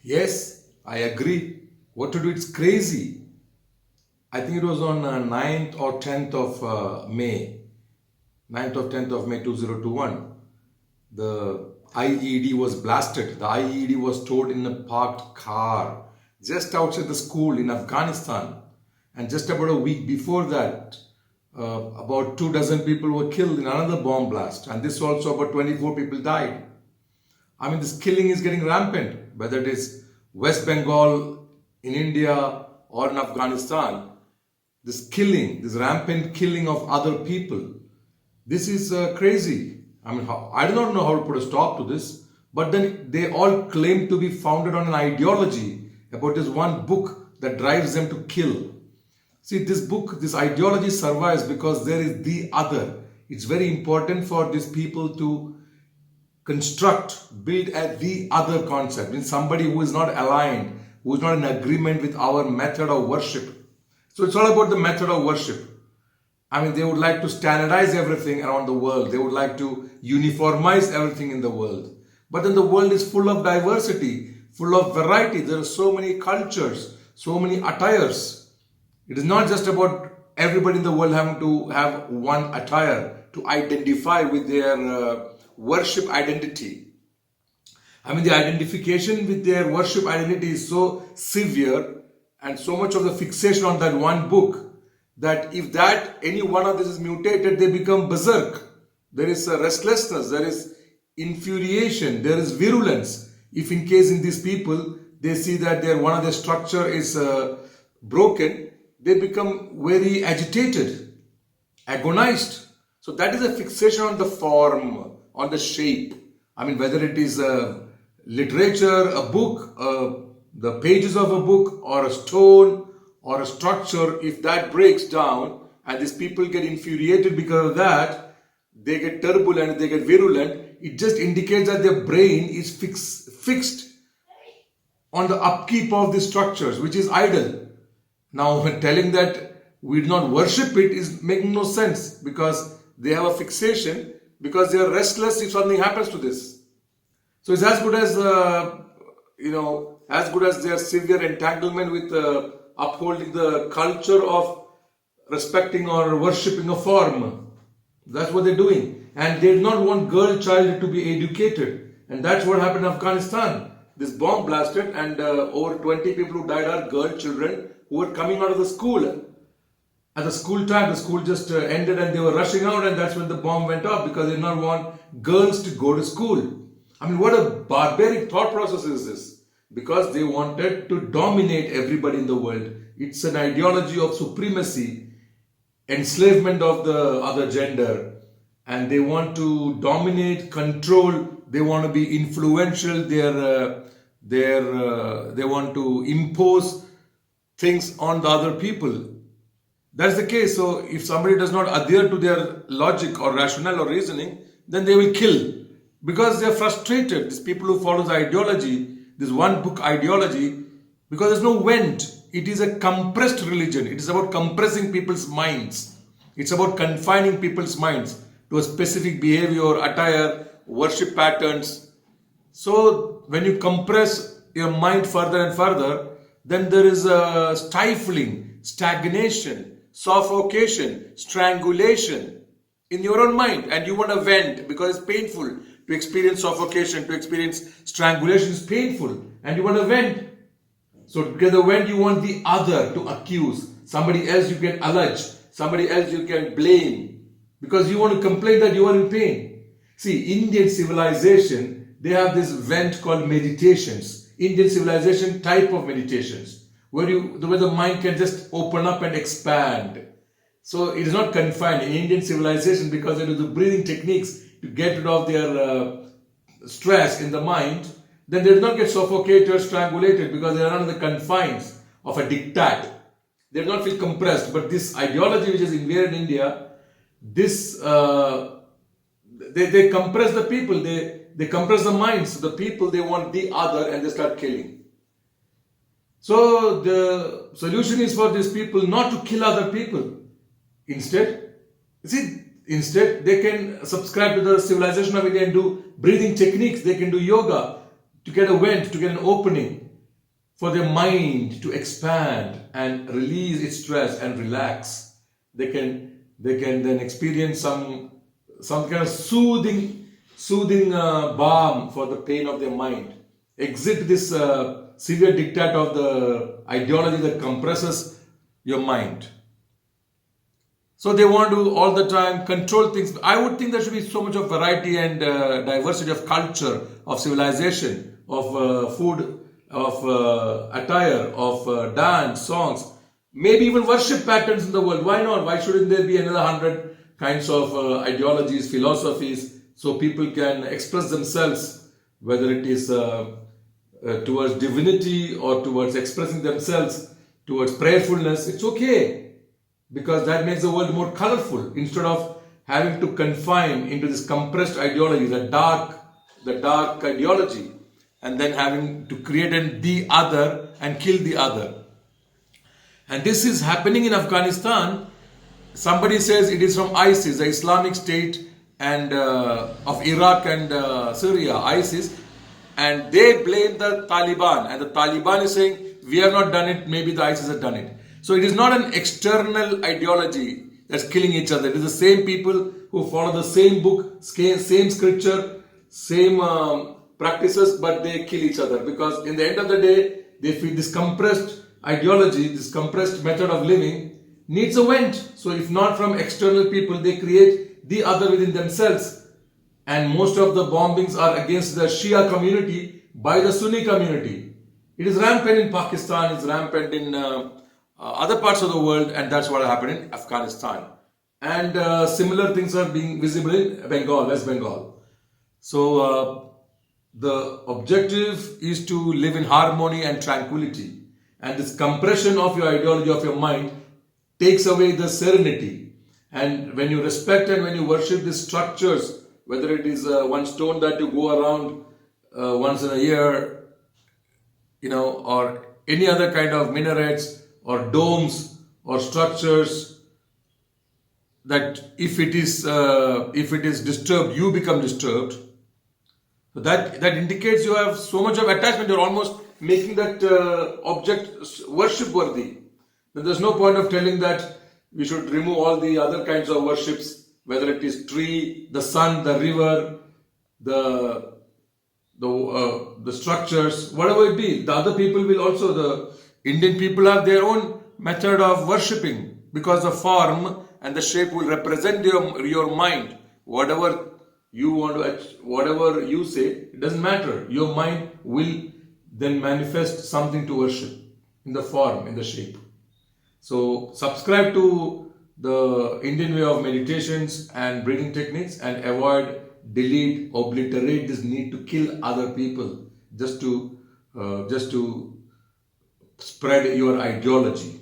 Yes, I agree. What to do? It's crazy. I think it was on 9th or 10th of May, 9th or 10th of May 2021. The IED was blasted. The IED was stored in a parked car just outside the school in Afghanistan. And just about a week before that, about 2 dozen people were killed in another bomb blast. And this also about 24 people died. I mean, this killing is getting rampant, whether it is West Bengal, in India, or in Afghanistan. This killing, this rampant killing of other people, this is crazy. I mean, I do not know how to put a stop to this, but then they all claim to be founded on an ideology about this one book that drives them to kill. See, this book, this ideology survives because there is the other. It's very important for these people to build the other concept in somebody who is not aligned, who is not in agreement with our method of worship. So it's all about the method of worship. I mean, they would like to standardize everything around the world. They would like to uniformize everything in the world. But then the world is full of diversity, full of variety. There are so many cultures, so many attires. It is not just about everybody in the world having to have one attire to identify with their worship identity. I mean, the identification with their worship identity is so severe and so much of the fixation on that one book that if that any one of this is mutated, they become berserk. There is a restlessness, there is infuriation, there is virulence. If in case in these people, they see that their one of their structure is broken, they become very agitated, agonized. So that is a fixation on the form, on the shape. I mean, whether it is a literature, a book, the pages of a book, or a stone, or a structure, if that breaks down and these people get infuriated because of that, they get turbulent, they get virulent, it just indicates that their brain is fixed on the upkeep of these structures, which is idle. Now, when telling that we do not worship it is making no sense because they have a fixation, because they are restless if something happens to this. So it's as good as, as good as their severe entanglement with upholding the culture of respecting or worshipping a form. That's what they're doing. And they do not want girl child to be educated. And that's what happened in Afghanistan. This bomb blasted and over 20 people who died are girl children who were coming out of the school. At the school time, the school just ended and they were rushing out, and that's when the bomb went off because they did not want girls to go to school. I mean, what a barbaric thought process is this? Because they wanted to dominate everybody in the world. It's an ideology of supremacy, enslavement of the other gender, and they want to dominate, control. They want to be influential. They want to impose things on the other people. That's the case. So if somebody does not adhere to their logic or rationale or reasoning, then they will kill because they are frustrated. These people who follow the ideology, this one book ideology, because there's no vent. It is a compressed religion. It is about compressing people's minds. It's about confining people's minds to a specific behavior, attire, worship patterns. So when you compress your mind further and further, then there is a stifling, stagnation, suffocation, strangulation in your own mind, and you want to vent because it's painful to experience suffocation, to experience strangulation is painful, and you want to vent. So to get the vent, you want the other to accuse, somebody else you can allege, somebody else you can blame, because you want to complain that you are in pain. See, Indian civilization, they have this vent called meditations. Indian civilization type of meditations, where the mind can just open up and expand. So it is not confined in Indian civilization because they do the breathing techniques to get rid of their stress in the mind. Then they do not get suffocated or strangulated because they are not in the confines of a diktat. They do not feel compressed. But this ideology which is invaded India, this they compress the people. They compress the minds. The people, they want the other, and they start killing. So the solution is for these people not to kill other people. Instead they can subscribe to the civilization of India and do breathing techniques. They can do yoga to get a vent, to get an opening. for their mind to expand and release its stress and relax. They can then experience some kind of soothing balm for the pain of their mind. Exit this severe diktat of the ideology that compresses your mind. So they want to all the time control things. I would think there should be so much of variety and diversity of culture, of civilization, of food, of attire, of dance, songs, maybe even worship patterns in the world. Why not? Why shouldn't there be another 100 kinds of ideologies, philosophies, so people can express themselves, whether it is towards divinity or towards expressing themselves, towards prayerfulness. It's okay, because that makes the world more colorful instead of having to confine into this compressed ideology, the dark ideology, and then having to create the other and kill the other. And this is happening in Afghanistan. Somebody says it is from ISIS, the Islamic State, and of Iraq and Syria, ISIS, and they blame the Taliban, and the Taliban is saying we have not done it, maybe the ISIS has done it. So it is not an external ideology that's killing each other. It is the same people who follow the same book, same scripture, same practices, but they kill each other, because in the end of the day, they feel this compressed ideology, this compressed method of living needs a vent. So if not from external people, they create the other within themselves. And most of the bombings are against the Shia community by the Sunni community. It is rampant in Pakistan, it's rampant in other parts of the world, and that's what happened in Afghanistan. And similar things are being visible in Bengal, West Bengal. So the objective is to live in harmony and tranquility. And this compression of your ideology, of your mind, takes away the serenity. And when you respect and when you worship these structures, whether it is one stone that you go around once in a year, or any other kind of minarets or domes or structures, that if it is disturbed, you become disturbed. So that indicates you have so much of attachment. You're almost making that object worship worthy. Then there's no point of telling that we should remove all the other kinds of worships, whether it is tree, the sun, the river, the structures, whatever it be. The other people will also, the Indian people have their own method of worshipping, because the form and the shape will represent your mind. Whatever you want to, whatever you say, it doesn't matter. Your mind will then manifest something to worship in the form, in the shape. So subscribe to the Indian way of meditations and breathing techniques, and avoid, delete, obliterate this need to kill other people just to spread your ideology.